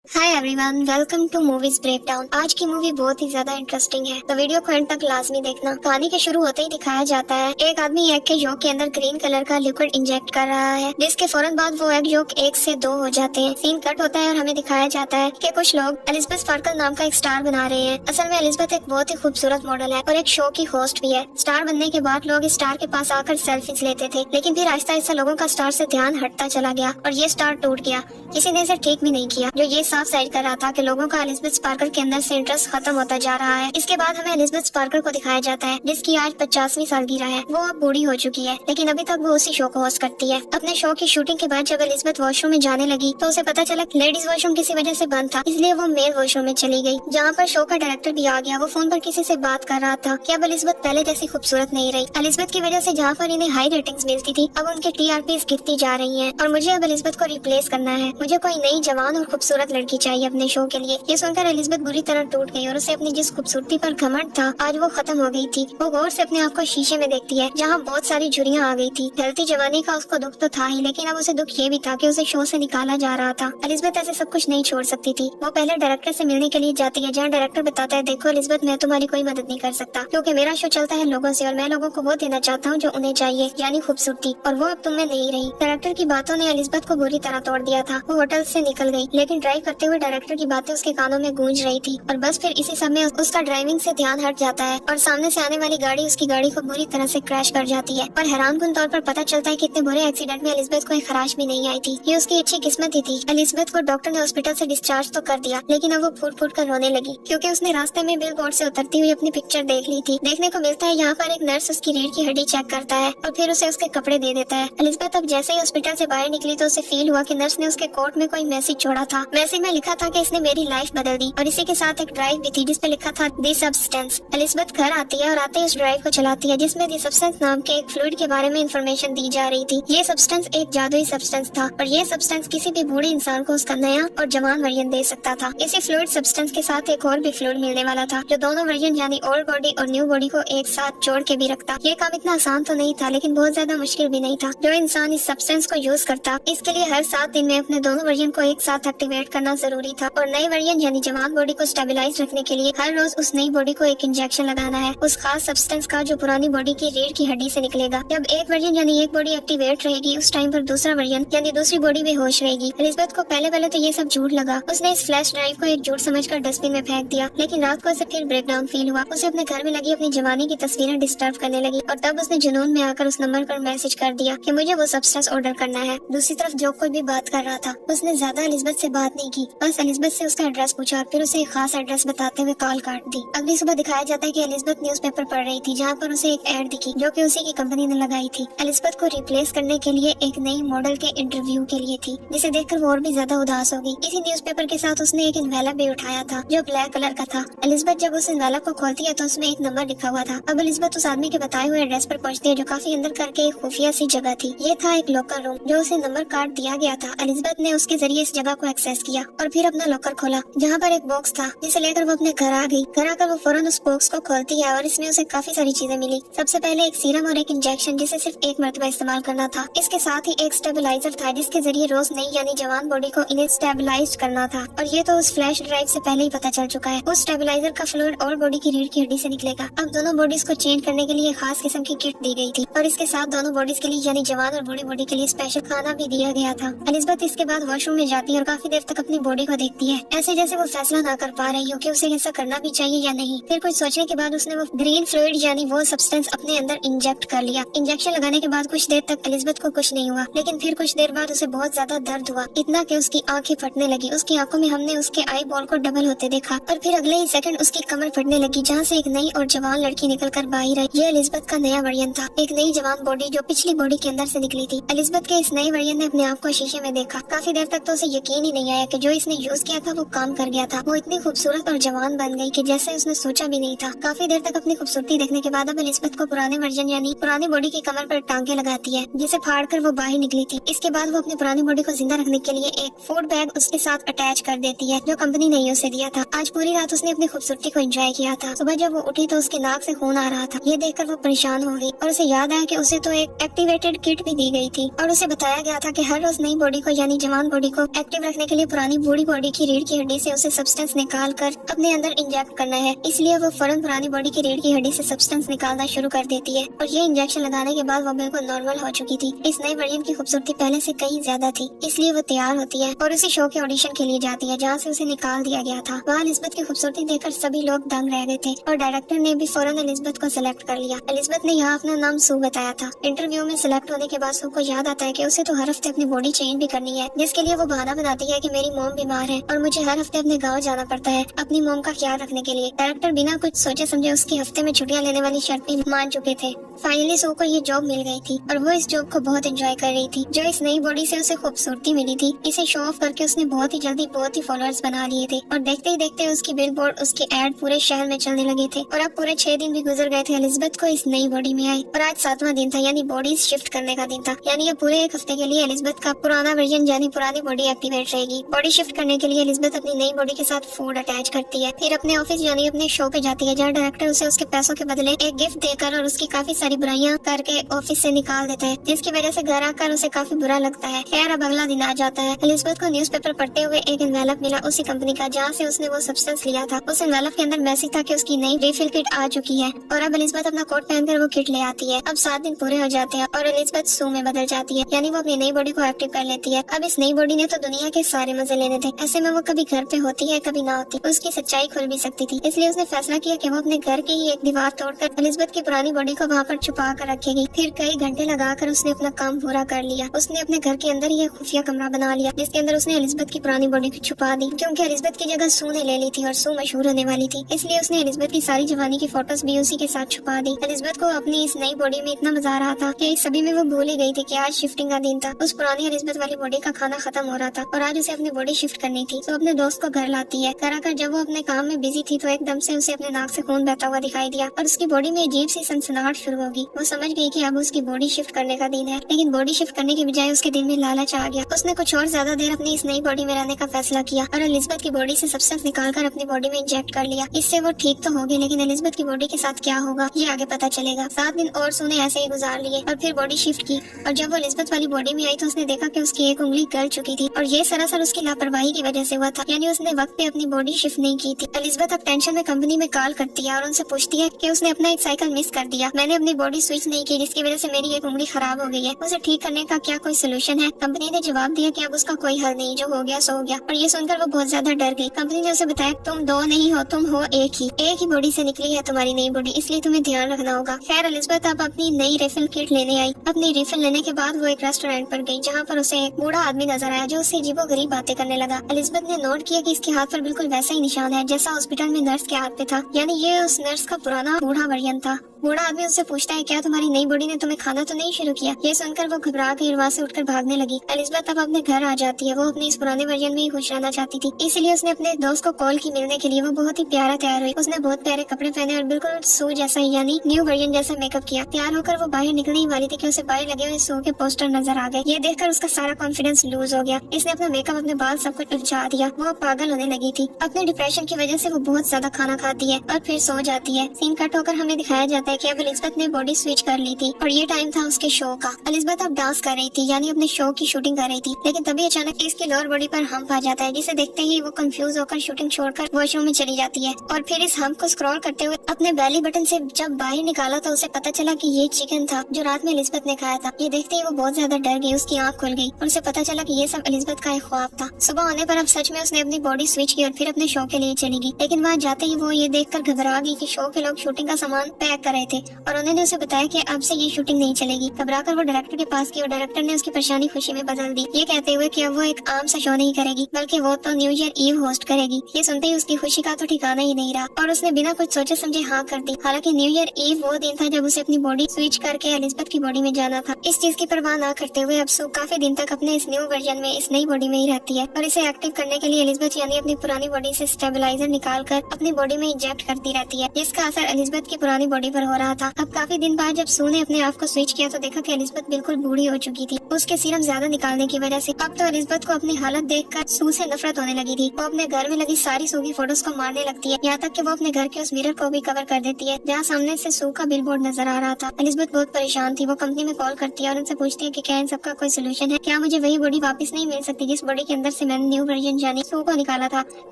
Hi everyone, welcome to movies breakdown. आज की movie बहुत ही ज्यादा इंटरेस्टिंग है, तो वीडियो को एंड तक लाजमी देखना। कहानी के शुरू होते ही दिखाया जाता है एक आदमी एग के योक के अंदर ग्रीन कलर का लिक्विड इंजेक्ट कर रहा है, जिसके फौरन बाद वो एग योक 1 से 2 हो जाते हैं। सीन कट होता है और हमें दिखाया जाता है कि कुछ लोग एलिजाबेथ स्पार्कल नाम का एक स्टार बना रहे हैं। असल में एलिजाबेथ एक बहुत ही खूबसूरत मॉडल है और एक शो की होस्ट भी है। स्टार बनने के बाद लोग इस स्टार के पास आकर सेल्फीज लेते थे, लेकिन फिर आहिस्ता आहिस्ता लोगों का स्टार से ध्यान हटता चला गया और ये स्टार टूट गया। किसी ने इसे ठीक भी नहीं किया, जो ये साफ जाहिर कर रहा था कि लोगों का एलिजाबेथ स्पार्कल के अंदर से इंटरेस्ट खत्म होता जा रहा है। इसके बाद हमें एलिजाबेथ स्पार्कल को दिखाया जाता है, जिसकी आज 50वीं सालगिरह है। वो अब बूढ़ी हो चुकी है, लेकिन अभी तक वो उसी शो को होस्ट करती है। अपने शो की शूटिंग के बाद जब एलिजाबेथ वॉशरूम में जाने लगी तो उसे पता चला लेडीज वॉशरूम किसी वजह से बंद था, इसलिए वो मेल वॉशरूम में चली गई, जहाँ पर शो का डायरेक्टर भी आ गया। वो फोन पर किसी से बात कर रहा था कि अब एलिजाबेथ पहले जैसी खूबसूरत नहीं रही। एलिजाबेथ की वजह से जहाँ पर इन्हें हाई रेटिंग्स मिलती थी, अब उनके टीआरपीज गिरती जा रही है और मुझे अब एलिजाबेथ को रिप्लेस करना है। मुझे कोई नई जवान और खूबसूरत लड़की चाहिए अपने शो के लिए। ये सुनकर एलिजाबेथ बुरी तरह टूट गई और उसे अपनी जिस खूबसूरती पर घमंड था आज वो खत्म हो गई थी। वो गौर से अपने आप को शीशे में देखती है, जहाँ बहुत सारी झुर्रियां आ गई थी। ढलती जवानी का उसको दुख तो था ही, लेकिन अब उसे दुख ये भी था कि उसे शो से निकाला जा रहा था। एलिजाबेथ ऐसे सब कुछ नहीं छोड़ सकती थी। वो पहले डायरेक्टर से मिलने के लिए जाती है, जहाँ डायरेक्टर बताता है, देखो एलिजाबेथ, मैं तुम्हारी कोई मदद नहीं कर सकता, क्योंकि मेरा शो चलता है लोगों से और मैं लोगों को वो देना चाहता हूँ जो उन्हें चाहिए, यानी खूबसूरती, और वो अब तुम में नहीं रही। डायरेक्टर की बातों ने एलिजाबेथ को बुरी तरह तोड़ दिया था। वो होटल से निकल गई, लेकिन ड्राइव करते हुए डायरेक्टर की बातें उसके कानों में गूंज रही थी और बस फिर इसी समय उसका ड्राइविंग से ध्यान हट जाता है और सामने से आने वाली गाड़ी उसकी गाड़ी को बुरी तरह से क्रैश कर जाती है। पर हैरानकुन तौर पर पता चलता है कि इतने बुरे एक्सीडेंट में एलिजाबेथ को एक खराश भी नहीं आई थी। ये उसकी अच्छी किस्मत ही थी। एलिजाबेथ को डॉक्टर ने हॉस्पिटल से डिस्चार्ज तो कर दिया, लेकिन अब वो फूट फूट कर रोने लगी, क्योंकि उसने रास्ते में बिल बोर्ड से उतरती हुई अपनी पिक्चर देख ली थी। देखने को मिलता है यहाँ पर एक नर्स उसकी रीढ़ की हड्डी चेक करता है और फिर उसे उसके कपड़े दे देता है। एलिजाबेथ अब जैसे ही हॉस्पिटल से बाहर निकली तो उसे फील हुआ कि नर्स ने उसके कोट में कोई मैसेज छोड़ा था। मैसेज में लिखा था कि इसने मेरी लाइफ बदल दी, और इसी के साथ एक ड्राइव भी थी जिसपे लिखा था दी सब्सटेंस। एलिजाबेथ घर आती है और आते ही उस ड्राइव को चलाती है, जिसमें दी सब्सटेंस नाम के एक फ्लूइड के बारे में इंफॉर्मेशन दी जा रही थी। ये सब्सटेंस एक जादुई सब्सटेंस था और ये सब्सटेंस किसी भी बूढ़े इंसान को उसका नया और जवान वर्जन दे सकता था। इसी फ्लूइड सब्सटेंस के साथ एक और भी फ्लूइड मिलने वाला था, जो दोनों वर्जन यानी ओल्ड बॉडी और न्यू बॉडी को एक साथ जोड़ के भी रखता। ये काम इतना आसान तो नहीं था, लेकिन बहुत ज्यादा मुश्किल भी नहीं था। जो इंसान इस सब्सटेंस को यूज करता, इसके लिए हर 7 दिन में अपने दोनों वर्जन को एक साथ एक्टिवेट करना जरूरी था, और नए वर्जन यानी जवान बॉडी को स्टेबलाइज रखने के लिए हर रोज उस नई बॉडी को एक इंजेक्शन लगाना है, उस खास सब्सटेंस का जो पुरानी बॉडी की रीढ़ की हड्डी से निकलेगा। जब एक वर्जन यानी एक बॉडी एक्टिवेट रहेगी, उस टाइम पर दूसरा वर्जन यानी दूसरी बॉडी बेहोश रहेगी। एलिजाबेथ को पहले तो ये सब झूठ लगा। उसने इस फ्लैश ड्राइव को एक झूठ समझकर डस्टबिन में फेंक दिया, लेकिन रात को उसे फिर ब्रेकडाउन फील हुआ। उसे अपने घर में लगी अपनी जवानी की तस्वीरें डिस्टर्ब करने लगी, और तब उसने जुनून में आकर उस नंबर पर मैसेज कर दिया कि मुझे वो सब्सटेंस ऑर्डर करना है। दूसरी तरफ जो कोई भी बात कर रहा था, उसने ज्यादा एलिजाबेथ से बात नहीं की, बस एलिजाबेथ से उसका एड्रेस पूछा और फिर उसे एक खास एड्रेस बताते हुए कॉल काट दी। अगली सुबह दिखाया जाता है कि एलिजाबेथ न्यूज़पेपर पढ़ रही थी, जहाँ पर उसे एक एड दिखी जो कि उसी की कंपनी ने लगाई थी। एलिजाबेथ को रिप्लेस करने के लिए एक नई मॉडल के इंटरव्यू के लिए थी, जिसे देखकर वो और भी ज्यादा उदास हो गई। इसी न्यूज़पेपर के साथ उसने एक एनवेलप भी उठाया था जो ब्लैक कलर का था। एलिजाबेथ जब उस एनवेलप को खोलती है तो उसमें एक नंबर लिखा हुआ था। अब एलिजाबेथ उस आदमी के बताए हुए एड्रेस पर पहुंचती है, जो काफी अंदर करके एक खुफिया सी जगह थी। ये था एक लॉकर रूम, जो उसे नंबर कार्ड दिया गया था। एलिजाबेथ ने उसके जरिए इस जगह को एक्सेस किया और फिर अपना लॉकर खोला, जहाँ पर एक बॉक्स था, जिसे लेकर वो अपने घर आ गई। घर आकर वो फौरन उस बॉक्स को खोलती है और इसमें उसे काफी सारी चीजें मिली। सबसे पहले एक सीरम और एक इंजेक्शन, जिसे सिर्फ एक मरतबा इस्तेमाल करना था। इसके साथ ही एक स्टेबलाइजर था, जिसके जरिए रोज नई यानी जवान बॉडी को इन्हें स्टेबलाइज करना था, और ये तो उस फ्लैश ड्राइव से पहले ही पता चल चुका है। उस स्टेबलाइजर का फ्लूइड और बॉडी की रीढ़ की हड्डी से निकलेगा। अब दोनों बॉडीज को चेंज करने के लिए खास किस्म की किट दी गई थी, और इसके साथ दोनों बॉडीज के लिए यानी जवान और बूढ़ी बॉडी के लिए स्पेशल खाना भी दिया गया था। एलिजाबेथ इसके बाद वॉशरूम में जाती है और काफी देर तक अपनी बॉडी को देखती है, ऐसे जैसे वो फैसला ना कर पा रही हो कि उसे ऐसा करना भी चाहिए या नहीं। फिर कुछ सोचने के बाद उसने वो ग्रीन फ्लूइड यानी वो सब्सटेंस अपने अंदर इंजेक्ट कर लिया। इंजेक्शन लगाने के बाद कुछ देर तक एलिजाबेथ को कुछ नहीं हुआ, लेकिन फिर कुछ देर बाद उसे बहुत ज्यादा दर्द हुआ, इतना कि उसकी आंखें फटने लगी। उसकी आंखों में हमने उसके आई बॉल को डबल होते देखा, और फिर अगले ही सेकंड उसकी कमर फटने लगी, जहाँ से एक नई और जवान लड़की निकल कर बाहर आई। ये एलिजाबेथ का नया वर्जन था, एक नई जवान बॉडी जो पिछली बॉडी के अंदर से निकली थी। एलिजाबेथ के इस नए वर्जन ने अपने आप को शीशे में देखा। काफी देर तक तो उसे यकीन ही नहीं आया कि जो इसने यूज किया था वो काम कर गया था। वो इतनी खूबसूरत और जवान बन गई कि जैसे उसने सोचा भी नहीं था। काफी देर तक अपनी खूबसूरती देखने के बाद अब एलिजाबेथ को पुराने वर्जन यानी पुरानी बॉडी की कमर पर टांगे लगाती है, जिसे फाड़ कर वो बाहर निकली थी। इसके बाद वो अपनी पुरानी बॉडी को जिंदा रखने के लिए एक फूड बैग उसके साथ अटैच कर देती है, जो कंपनी ने उसे दिया था। आज पूरी रात उसने अपनी खूबसूरती को एंजॉय किया था। सुबह जब वो उठी तो उसके नाक से खून आ रहा था। ये देखकर वो परेशान हो गई और उसे याद आया कि उसे तो एक एक्टिवेटेड किट भी दी गई थी, और उसे बताया गया था कि हर रोज नई बॉडी को यानी जवान बॉडी को एक्टिव रखने के लिए पुरानी अपनी बूढ़ी बॉडी की रीढ़ की हड्डी से उसे सब्सटेंस निकाल कर अपने अंदर इंजेक्ट करना है। इसलिए वो फौरन पुरानी बॉडी की रीढ़ की हड्डी से सब्सटेंस निकालना शुरू कर देती है और ये इंजेक्शन लगाने के बाद वो बिल्कुल नॉर्मल हो चुकी थी। इस नए वर्जन की खूबसूरती पहले से कहीं ज्यादा थी, इसलिए वो तैयार होती है और उसी शो के ऑडिशन के लिए जाती है जहाँ से उसे निकाल दिया गया था। वहाँ एलिजबेथ की खूबसूरती देखकर सभी लोग दंग रह गए थे और डायरेक्टर ने भी फौरन एलिजबेथ को सिलेक्ट कर लिया। एलिजबेथ ने यहाँ अपना नाम सू बताया था। इंटरव्यू में सिलेक्ट होने के बाद सू को याद आता है कि उसे तो हर हफ्ते अपनी बॉडी चेंज भी करनी है, जिसके लिए वो बहाना बनाती है कि मेरी मॉम बीमार है और मुझे हर हफ्ते अपने गाँव जाना पड़ता है अपनी मॉम का ख्याल रखने के लिए। डायरेक्टर बिना कुछ सोचे समझे उसकी हफ्ते में छुट्टियां लेने वाली शर्त भी मान चुके थे। फाइनली सू को ये जॉब मिल गई थी और वो इस जॉब को बहुत एंजॉय कर रही थी। जो इस नई बॉडी से उसे खूबसूरती मिली थी, इसे शो ऑफ करके उसने बहुत ही जल्दी बहुत ही फॉलोअर्स बना लिए थे और देखते ही देखते उसकी बिलबोर्ड उसके एड पूरे शहर में चलने लगे थे। और अब पूरे 6 दिन भी गुजर गए थे एलिजबेथ को इस नई बॉडी में आए और आज 7वां दिन था, यानी बॉडी शिफ्ट करने का दिन था। यानी ये पूरे 1 हफ्ते के लिए एलिजबेथ का पुराना वर्जन यानी पुरानी बॉडी एक्टिवेट रहेगी। बॉडी शिफ्ट करने के लिए एलिजबेथ अपनी नई बॉडी के साथ फूड अटैच करती है, फिर अपने ऑफिस यानी अपने शो पे जाती है जहाँ डायरेक्टर उसे उसके पैसों के बदले एक गिफ्ट देकर और उसकी काफी सारी बुराइयां करके ऑफिस से निकाल देता है, जिसकी वजह से घर आकर उसे काफी बुरा लगता है। खैर अब अगला दिन आ जाता है। एलिजबेथ को न्यूज़पेपर पढ़ते हुए एक एनवेलप मिला उसी कंपनी का जहाँ से उसने वो सब्सटेंस लिया था। उस एनवेलप के अंदर मैसेज था कि उसकी नई रिफिल किट आ चुकी है और अब एलिजबेथ अपना कोट पहनकर वो किट ले आती है। अब 7 दिन पूरे हो जाते हैं और एलिजबेथ सू में बदल जाती है, यानी वो अपनी नई बॉडी को एक्टिव कर लेती है। अब इस नई बॉडी ने तो दुनिया के सारे मजे लेने थे, ऐसे में वो कभी घर पे होती है कभी ना होती, उसकी सच्चाई खुल भी सकती थी। इसलिए उसने फैसला किया कि वो अपने घर की ही एक दीवार तोड़कर एलिजबेथ की पुरानी बॉडी को वहाँ पर छुपा कर रखेगी। फिर कई घंटे लगाकर उसने अपना काम पूरा कर लिया। उसने अपने घर के अंदर ही एक खुफिया कमरा बना लिया जिसके अंदर उसने एलिजबेथ की पुरानी बॉडी को छुपा दी, क्योंकि एलिजबेथ की जगह सू ने ले ली थी और सू मशहूर होने वाली थी। इसलिए उसने एलिजबेथ की सारी जवानी की फोटोज भी उसी के साथ छुपा दी। एलिजबेथ को अपनी इस नई बॉडी में इतना मजा आ रहा था कि सभी में वो भूल ही गई थी कि आज शिफ्टिंग का दिन था। उस पुरानी एलिजबेथ वाली बॉडी का खाना खत्म हो रहा था और आज उसे अपनी बॉडी शिफ्ट करनी थी। तो अपने दोस्त को घर लाती है। घर आकर जब वो अपने काम में बिजी थी तो एकदम से उसे अपने नाक से खून बहता हुआ दिखाई दिया और उसकी बॉडी में अजीब सी सनसनाहट शुरू होगी। वो समझ गई कि अब उसकी बॉडी शिफ्ट करने का दिन है, लेकिन बॉडी शिफ्ट करने के बजाय उसके दिल में लालच आ गया। उसने कुछ और ज्यादा देर अपनी इस नई बॉडी में रहने का फैसला किया और एलिजबेथ की बॉडी से सब्सटेंस निकालकर अपनी बॉडी में इंजेक्ट कर लिया। इससे वो ठीक तो होगी, लेकिन एलिजबेथ की बॉडी के साथ क्या होगा ये आगे पता चलेगा। 7 दिन और सू ने ऐसे ही गुजार लिए और फिर बॉडी शिफ्ट की और जब वो एलिजबेथ वाली बॉडी में आई तो उसने देखा कि उसकी एक उंगली गल चुकी थी और ये सरासर उसकी लापरवाही की वजह से हुआ था, यानी उसने वक्त पे अपनी बॉडी शिफ्ट नहीं की थी। एलिजबेथ अब टेंशन में कंपनी में कॉल करती है और उनसे पूछती है कि उसने अपना एक साइकिल मिस कर दिया, मैंने अपनी बॉडी स्विच नहीं की जिसकी वजह से मेरी एक उंगली खराब हो गई है, उसे ठीक करने का क्या कोई सोल्यूशन है। कंपनी ने जवाब दिया कि अब उसका कोई हल नहीं, जो हो गया सो हो गया। और ये सुनकर वो बहुत ज्यादा डर गई। कंपनी ने उसे बताया तुम 2 नहीं हो, तुम हो एक ही बॉडी से निकली है तुम्हारी नई बॉडी, इसलिए तुम्हें ध्यान रखना होगा। खैर एलिजबेथ अब अपनी नई रिफिल किट लेने आई। अपनी रिफिल लेने के बाद वो एक रेस्टोरेंट पर गई जहाँ पर उसे एक बूढ़ा आदमी नजर आया जो उससे अजीबोगरीब बातें करने लगा। एलिजबेथ ने नोट किया कि इसके हाथ पर बिल्कुल वैसा ही निशान है जैसा हॉस्पिटल में नर्स के हाथ पे था, यानी ये उस नर्स का पुराना बूढ़ा वर्जन था। बूढ़ा आदमी उससे पूछता है क्या तुम्हारी नई बॉडी ने तुम्हें खाना तो नहीं शुरू किया। ये सुनकर वो घबरा गई और वहाँ से उठकर भागने लगी। एलिजबेथ अब अपने घर आ जाती है। वो अपने इस पुराने वर्जन में ही खुश रहना चाहती थी, इसलिए उसने अपने दोस्त को कॉल की मिलने के लिए। वो बहुत ही प्यारा तैयार हुई। उसने बहुत प्यारे कपड़े पहने और बिल्कुल सू जैसा ही यानी न्यू वर्जन जैसा मेकअप किया। तैयार होकर वो बाहर निकलने ही वाली थी कि उसे बाहर लगे हुए सू के पोस्टर नजर आ गए। ये देखकर उसका सारा कॉन्फिडेंस लूज हो गया। इसने अपना मेकअप, अपने बाल सब कुछ उलझा दिया। वो पागल होने लगी थी। अपने डिप्रेशन की वजह से वो बहुत ज्यादा खाना खाती है और फिर सो जाती है। सीन कट होकर हमें दिखाया जाता है कि अब एलिजबेथ ने बॉडी स्विच कर ली थी और ये टाइम था उसके शो का। एलिजबेथ अब डांस कर रही थी, यानी अपने शो की शूटिंग कर रही थी, लेकिन तभी अचानक इसकी लोअर बॉडी पर हम्प आ जाता है, जिसे देखते ही वो कंफ्यूज होकर शूटिंग छोड़कर वॉशरूम में चली जाती है। और फिर इस हम्प को स्क्रॉल करते हुए अपने बेली बटन से जब बाहर निकाला तो उसे पता चला कि ये चिकन था जो रात में एलिजबेथ ने खाया था। ये देखते ही वो बहुत ज्यादा डर गई। उसकी आंख खुल गई और उसे पता चला कि ये सब एलिजबेथ का एक ख्वाब था। सुबह होने पर अब सच में उसने अपनी बॉडी स्विच की और फिर अपने शो के लिए चली गई। लेकिन वहाँ जाते ही वो ये देखकर घबरा गई कि शो के लोग शूटिंग का सामान पैक कर रहे थे और उन्होंने उसे बताया कि अब से ये शूटिंग नहीं चलेगी। घबराकर वो डायरेक्टर के पास गई और डायरेक्टर ने उसकी परेशानी खुशी में बदल दी, ये कहते हुए कि अब वो एक आम सा शो नहीं करेगी बल्कि वो तो न्यू ईयर ईव होस्ट करेगी। ये सुनते ही उसकी खुशी का तो ठिकाना ही नहीं रहा और उसने बिना कुछ सोचे समझे हाँ कर दी। हालांकि न्यू ईयर ईव वो दिन था जब उसे अपनी बॉडी स्विच करके एलिजबेथ की बॉडी में जाना था। इस चीज की परवाह न करते हुए अब सू काफी दिन तक अपने इस न्यू वर्जन में, इस नई बॉडी में ही रहती है और इसे एक्टिव करने के लिए एलिजबेथ यानी अपनी पुरानी बॉडी से स्टेबलाइजर निकाल कर अपनी बॉडी में इंजेक्ट करती रहती है, जिसका असर एलिजबेथ की पुरानी बॉडी पर हो रहा था। अब काफी दिन बाद जब सू ने अपने आप को स्विच किया तो देखा कि एलिजबेथ बिल्कुल बूढ़ी हो चुकी थी, उसके सीरम ज्यादा निकालने की वजह से। अब तो एलिजबेथ को अपनी हालत देखकर सू से नफरत होने लगी थी। वो अपने घर में लगी सारी सू की फोटोज को मारने लगती है, यहाँ तक कि वो अपने घर के उस मिरर को भी कवर कर देती है जहाँ सामने से सू का बिलबोर्ड नजर आ रहा था। एलिजबेथ बहुत परेशान थी। वो कंपनी में कॉल करती है और उनसे पूछती है कि क्या इन सबका कोई सोल्यूशन है, क्या मुझे वही बॉडी वापस नहीं मिल सकती जिस बॉडी के अंदर से मैंने न्यू वर्जन यानी सू को निकाला था।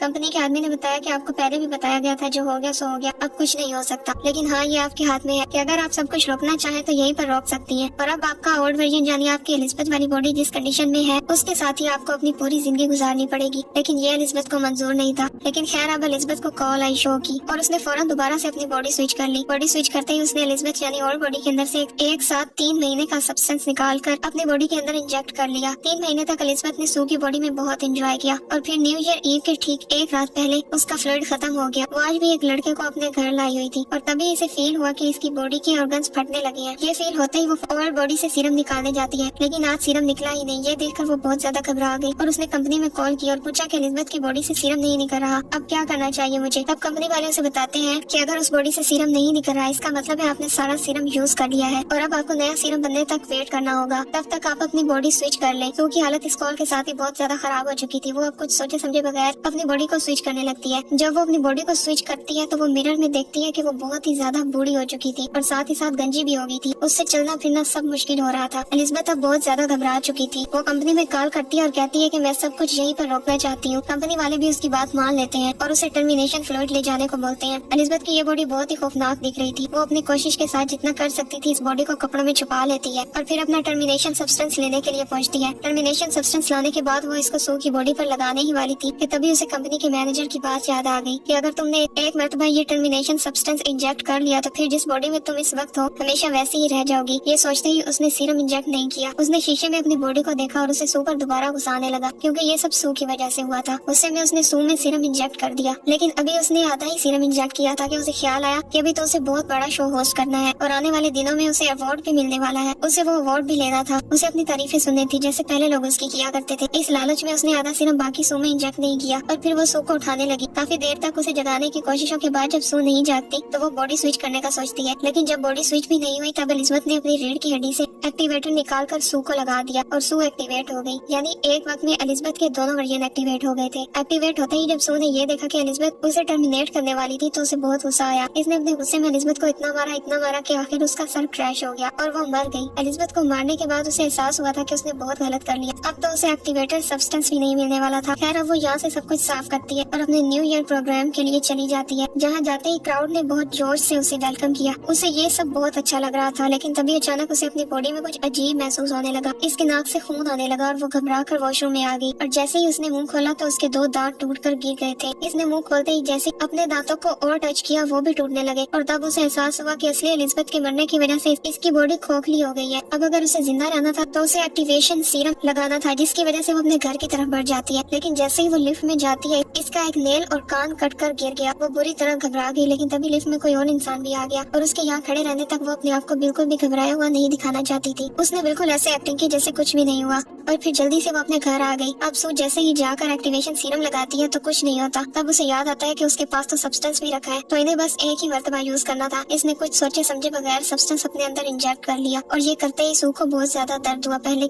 कंपनी के आदमी ने बताया कि आपको पहले भी बताया गया था, जो हो गया सो हो गया, अब कुछ नहीं हो सकता, लेकिन हाँ ये आपके हाथ में है कि अगर आप सब कुछ रोकना चाहें तो यहीं पर रोक सकती हैं। और अब आपका ओल्ड वर्जन यानी आपकी एलिजबेथ वाली बॉडी जिस कंडीशन में है उसके साथ ही आपको अपनी पूरी जिंदगी गुजारनी पड़ेगी। लेकिन ये एलिजबेथ को मंजूर नहीं था। लेकिन खैर अब एलिजबेथ को कॉल आई शो की और उसने फौरन दोबारा से अपनी बॉडी स्विच कर ली। बॉडी स्विच करते ही उसने एलिजबेथ यानी ओल्ड बॉडी के अंदर से एक साथ 3 महीने का सब्सटेंस निकाल कर अपनी बॉडी के अंदर इंजेक्ट कर लिया। 3 महीने तक एलिजबेथ ने सू की बॉडी में बहुत एंजॉय किया और फिर न्यू ईयर ईव के ठीक एक रात पहले उसका फ्लूइड खत्म हो गया। वो आज भी एक लड़के को अपने घर लाई हुई थी और तभी इसे फील हुआ कि इसकी बॉडी के ऑर्गन्स फटने लगे हैं। ये फील होते ही वो ओल्ड बॉडी से सीरम निकालने जाती है, लेकिन आज सीरम निकला ही नहीं। ये देखकर वो बहुत ज्यादा घबरा गई और उसने कंपनी में कॉल किया और पूछा कि एलिजबेथ की बॉडी से सीरम नहीं निकल रहा, अब क्या करना चाहिए मुझे। तब कंपनी वाले उसे बताते हैं कि अगर उस बॉडी से सीरम नहीं निकल रहा इसका मतलब है आपने सारा सीरम यूज कर लिया है और अब आपको नया सीरम बनने तक वेट करना होगा। तब तक आप अपनी बॉडी स्विच कर ले। सू की हालत इस कॉल के साथ ही बहुत ज्यादा खराब हो चुकी थी। वो अब कुछ सोचे समझे बगैर अपनी बॉडी को स्विच करने लगती है। जब वो अपनी बॉडी को स्विच करती है तो वो मिरर में देखती है कि वो बहुत ही ज्यादा बूढ़ी हो चुकी थी और साथ ही साथ गंजी भी हो गई थी। उससे चलना फिरना सब मुश्किल हो रहा था। एलिजबेथ अब बहुत ज्यादा घबरा चुकी थी। वो कंपनी में कॉल करती है और कहती है कि मैं सब कुछ यहीं पर रोकना चाहती हूँ। कंपनी वाले भी उसकी बात मान लेते हैं और उसे टर्मिनेशन फ्लूइड ले जाने को बोलते हैं। एलिजबेथ की ये बॉडी बहुत ही खौफनाक दिख रही थी। वो अपनी कोशिश के साथ जितना कर सकती थी इस बॉडी को कपड़ों में छुपा लेती है और फिर अपना टर्मिनेशन सब्सटेंस लेने के लिए पहुंचती है। टर्मिनेशन सब्सटेंस लाने के बाद वो इसको सू की बॉडी पर लगाने ही वाली थी कि तभी उसे कंपनी के मैनेजर की बात याद आ गई कि अगर तुमने एक मरतबा ये टर्मिनेशन सब्सटेंस इंजेक्ट कर लिया तो फिर जिस बॉडी में तुम इस वक्त हो हमेशा वैसी ही रह जाओगी। ये सोचते ही उसने सीरम इंजेक्ट नहीं किया। उसने शीशे में अपनी बॉडी को देखा और उसे सू पर दोबारा घुसाने लगा क्योंकि ये सब सू की वजह से हुआ था। उससे में उसने सू में सीरम इंजेक्ट कर दिया, लेकिन अभी उसने आधा ही सीरम इंजेक्ट किया था कि उसे ख्याल आया कि अभी तो उसे बहुत बड़ा शो होस्ट करना है और आने वाले दिनों में उसे अवार्ड भी मिलने वाला है। उसे वो अवार्ड भी लेना था। उसे अपनी तारीफें सुननी थी जैसे पहले लोग उसकी किया करते थे। इस लालच में उसने आधा सीरम बाकी सू में इंजेक्ट नहीं किया और फिर वो सू को उठाने लगी। काफी देर तक उसे जगाने की कोशिशों के बाद जब सू नहीं जागती तो वो बॉडी स्विच करने का सोचती है, लेकिन जब बॉडी स्विच भी नहीं हुई तब एलिजबेथ ने अपनी रीढ़ की हड्डी से एक्टिवेटर निकाल कर सू को लगा दिया और सू एक्टिवेट हो गई। यानी एक वक्त में एलिजबेथ के दोनों वर्जन एक्टिवेट हो गए थे। एक्टिवेट होते ही जब सू ने ये देखा कि एलिजबेथ उसे टर्मिनेट करने वाली थी तो उसे बहुत गुस्सा आया। इसने अपने गुस्से में एलिजबेथ को इतना मारा कि आखिर उसका सर क्रैश हो गया और वो मर गई। एलिजबेथ को मारने के बाद उसे एहसास हुआ था कि उसने बहुत गलत कर लिया। अब तो उसे एक्टिवेटर सब्सटेंस भी नहीं मिलने वाला था। खैर अब वो यहाँ से सब कुछ साफ करती है और अपने न्यू ईयर प्रोग्राम के लिए चली जाती है। जहाँ जाते ही क्राउड ने बहुत जोश से उसे वेलकम किया। उसे ये सब बहुत अच्छा लग रहा था, लेकिन तभी अचानक उसे अपनी बॉडी में कुछ अजीब महसूस होने लगा। इसके नाक से खून आने लगा और वो घबरा कर वॉशरूम में आ गई और जैसे ही उसने मुंह खोला तो उसके 2 दांत टूटकर गिर गए थे। इसने मुंह खोलते ही जैसे अपने दांतों को और टच किया वो भी टूटने लगे और तब उसे एहसास हुआ कि असली एलिजबेथ के मरने की वजह से इसकी बॉडी खोखली हो गई है। अब अगर उसे जिंदा रहना था तो उसे एक्टिवेशन सीरम लगाना था जिसकी वजह से वो अपने घर की तरफ बढ़ जाती है। लेकिन जैसे ही वो लिफ्ट में जाती है इसका एक नेल और कान कट कर गिर गया। वो बुरी तरह घबरा गई, लेकिन तभी लिफ्ट में कोई और इंसान भी आ गया और उसके यहाँ खड़े रहने तक वो अपने आप को बिल्कुल भी घबराया हुआ नहीं दिखाना चाहती थी। उसने बिल्कुल ऐसे एक्टिंग की जैसे कुछ भी नहीं हुआ और फिर जल्दी से वो अपने घर आ गई। अब सू जैसे ही जाकर एक्टिवेशन सीरम लगाती है तो कुछ नहीं होता। तब उसे याद आता है कि उसके पास तो सब्सटेंस भी रखा है, तो इन्हें बस एक ही मरतबा यूज करना था। इसने कुछ सोचे समझे बगैर सब्सटेंस अपने अंदर इंजेक्ट कर लिया और ये करते ही सू को बहुत ज्यादा दर्द हुआ। पहले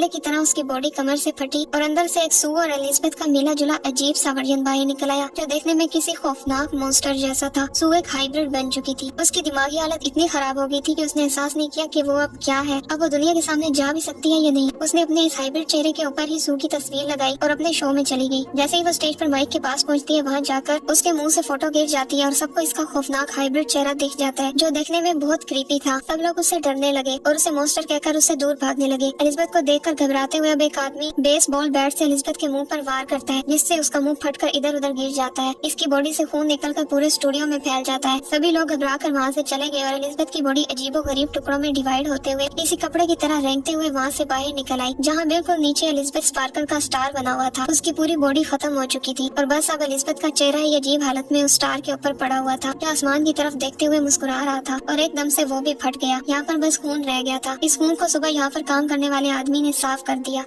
की तरह उसकी बॉडी कमर से फटी और अंदर से एक सू और एलिजबेथ का मिला जुला अजीब सा वर्जन बाहर निकल आया जो देखने में किसी खौफनाक मॉन्स्टर जैसा था। सू एक हाइब्रिड बन चुकी थी। उसकी दिमागी हालत इतनी खराब हो गई थी कि उसने एहसास नहीं किया कि वो अब क्या है, अब वो दुनिया के सामने जा भी सकती है या नहीं। उसने अपने इस हाइब्रिड चेहरे के ऊपर ही सू की तस्वीर लगाई और अपने शो में चली गई। जैसे ही वो स्टेज पर माइक के पास पहुंचती है वहाँ जाकर उसके मुंह से फोटो गिर जाती है और सबको इसका खौफनाक हाइब्रिड चेहरा दिख जाता है जो देखने में बहुत क्रीपी था। सब लोग उससे डरने लगे और उसे मॉन्स्टर कहकर उससे दूर भागने लगे। एलिजबेथ को देखकर घबराते हुए अब एक आदमी बेसबॉल बैट से एलिजबेथ के मुंह पर वार करता है जिससे उसका मुंह फटकर इधर उधर गिर जाता है। इसकी बॉडी से खून निकलकर पूरे स्टूडियो में फैल जाता है। सभी लोग घबरा कर वहाँ से चले गए और एलिजबेथ की बॉडी अजीबोगरीब टुकड़ों में डिवाइड होते हुए किसी कपड़े की तरह रेंगते हुए वहाँ से बाहर निकल आई। जहाँ बिल्कुल नीचे एलिजबेथ स्पार्कल का स्टार बना हुआ था उसकी पूरी बॉडी खत्म हो चुकी थी और बस अब एलिजबेथ का चेहरा ही अजीब हालत में उस स्टार के ऊपर पड़ा हुआ था जो आसमान की तरफ देखते हुए मुस्कुरा रहा था और एकदम से वो भी फट गया। यहाँ पर बस खून रह गया था। इस खून को सुबह यहाँ पर काम करने वाले आदमी ने साफ कर दिया।